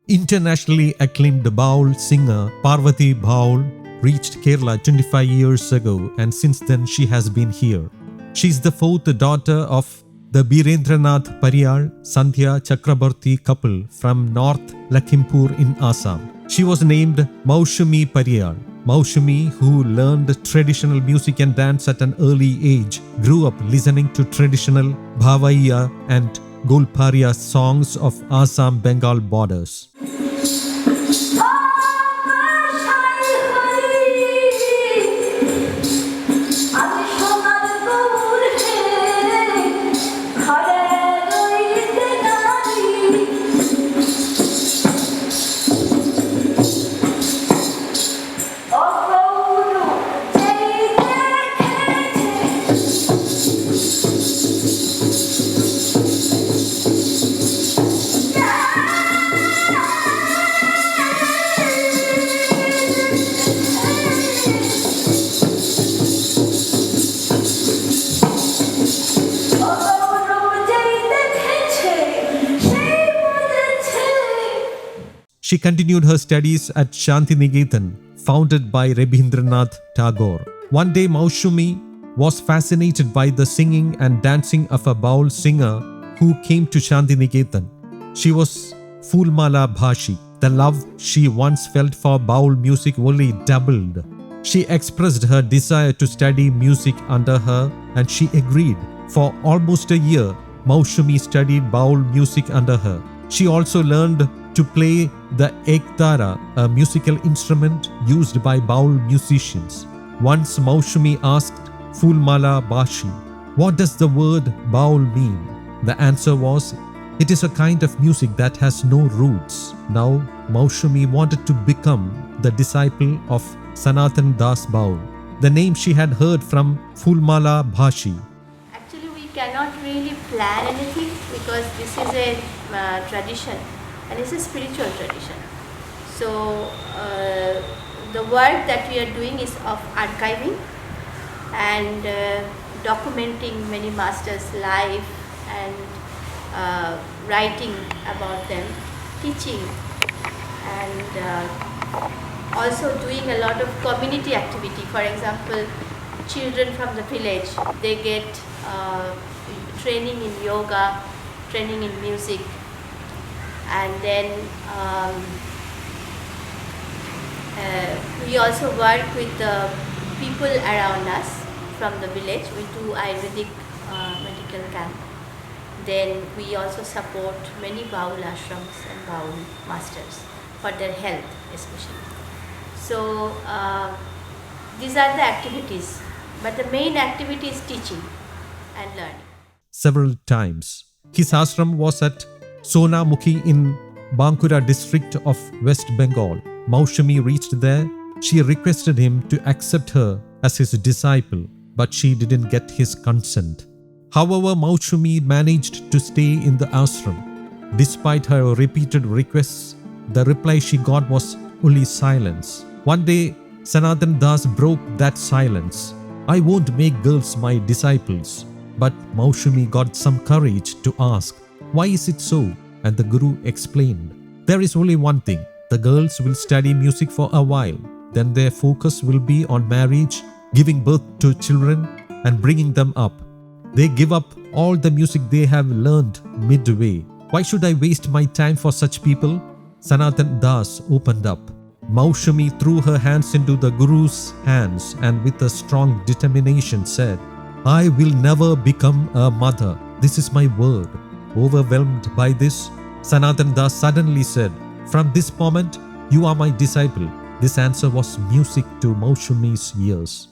Internationally acclaimed Baul singer Parvathy Baul reached Kerala 25 years ago, and since then she has been here. She is the fourth daughter of the Birendranath Pariyal-Sandhya chakraborthi couple from North Laxmimpur in Assam. She was named Moshumi Pariyal. Moushumi, who learned traditional music and dance at an early age, grew up listening to traditional Bhawaiya and Goalparia songs of Assam-Bengal borders. She continued her studies at Shantiniketan, founded by Rabindranath Tagore. One day, Moushumi was fascinated by the singing and dancing of a Baul singer who came to Shantiniketan. She was Fulmala Bhashi. The love she once felt for Baul music only doubled. She expressed her desire to study music under her, and she agreed. For almost a year, Moushumi studied Baul music under her. She also learned to play the ektara, a musical instrument used by Baul musicians. Once Moushumi asked Fulmala Bhashi, "What does the word Baul mean?" The answer was, "It is a kind of music that has no roots." Now, Moushumi wanted to become the disciple of Sanatan Das Baul, the name she had heard from Fulmala Bhashi. Actually, we cannot really plan anything because this is a tradition. And it's a spiritual tradition. So the work that we are doing is of archiving and documenting many masters' life and writing about them, teaching, and also doing a lot of community activity. For example, children from the village, they get training in yoga, training in music, and then we also work with the people around us from the village. We do Ayurvedic medical camp. Then we also support many Baul ashrams and Baul masters for their health especially. So these are the activities, but the main activity is teaching and learning. Several times. His ashram was at Sonamukhi in Bankura district of West Bengal. Moushumi reached there. She requested him to accept her as his disciple, but she didn't get his consent. However, Moushumi managed to stay in the ashram. Despite her repeated requests, the reply she got was only silence. One day, Sanatan Das broke that silence. "I won't make girls my disciples." But Moushumi got some courage to ask, "Why is it so?" And the Guru explained, "There is only one thing. The girls will study music for a while. Then their focus will be on marriage, giving birth to children, and bringing them up. They give up all the music they have learned midway. Why should I waste my time for such people?" Sanatan Das opened up. Moushumi threw her hands into the Guru's hands and with a strong determination said, "I will never become a mother. This is my word." Overwhelmed by this, Sanatan Das suddenly said, "From this moment, you are my disciple." This answer was music to Moushumi's ears.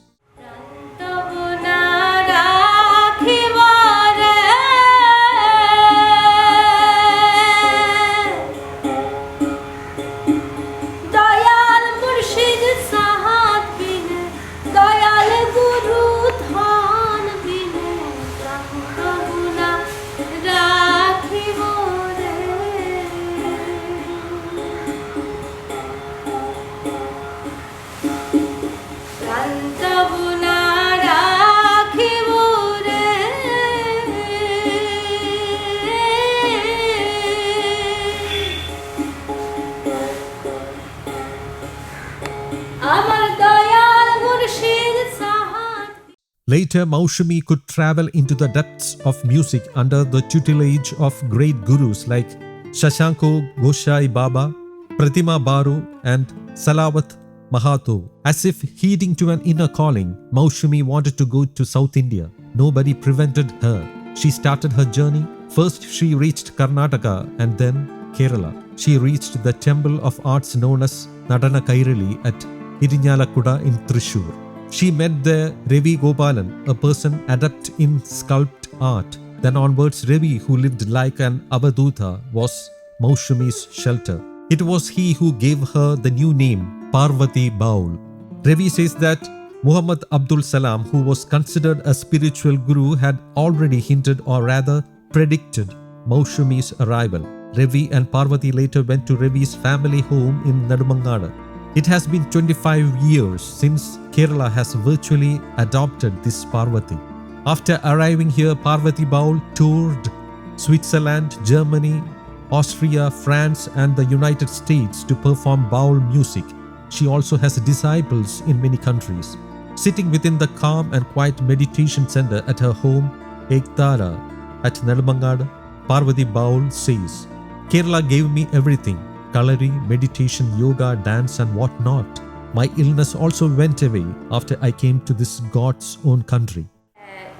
Ranta Later, Moushumi could travel into the depths of music under the tutelage of great gurus like Shashanko Goshai Baba, Pratima Baru, and Salawat Mahato. As if heeding to an inner calling, Moushumi wanted to go to South India. Nobody prevented her. She started her journey. First, she reached Karnataka and then Kerala. She reached the temple of arts known as Nadana Kairali at Irinyalakuda in Thrissur. She met there Ravi Gopalan, a person adept in sculpt art. Then onwards, Ravi, who lived like an Avaduta, was Moushumi's shelter. It was he who gave her the new name, Parvathy Baul. Ravi says that Muhammad Abdul Salam, who was considered a spiritual guru, had already hinted or rather predicted Moushumi's arrival. Ravi and Parvathy later went to Ravi's family home in Nedumangada. It has been 25 years since Kerala has virtually adopted this Parvathy. After arriving here, Parvathy Baul toured Switzerland, Germany, Austria, France, and the United States to perform Baul music. She also has disciples in many countries. Sitting within the calm and quiet meditation center at her home, Ektara, at Nedumangada, Parvathy Baul says, Kerala gave me everything. Kalari, meditation, yoga, dance and what not. My illness also went away after I came to this God's own country.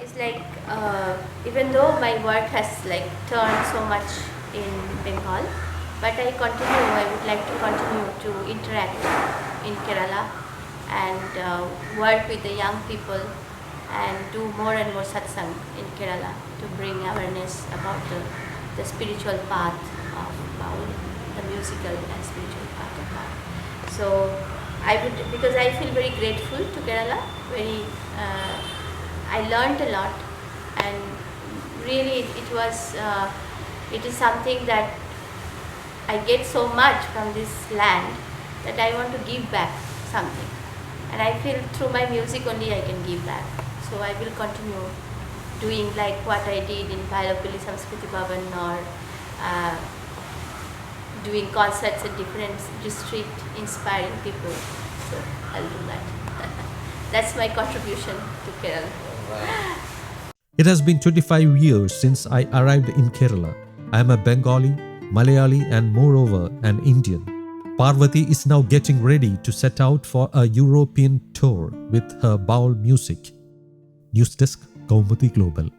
It's like even though my work has like turned so much in Bengal, but I would like to continue to interact in Kerala and work with the young people and do more and more satsang in Kerala to bring awareness about the spiritual path of Baul, the musical and spiritual path of Baul. So because I feel very grateful to Kerala, I learned a lot, and really it is something that I get so much from this land that I want to give back something, and I feel through my music only I can give back. So I will continue doing like what I did in Bhailapalli Samskriti Bhavan, or doing concerts in different districts, inspiring people. So I'll do that. That's my contribution to Kerala. It has been 25 years since I arrived in Kerala. I am a Bengali, Malayali and moreover an Indian. Parvathy is now getting ready to set out for a European tour with her Baul music. News Desk, Kaumudy Global.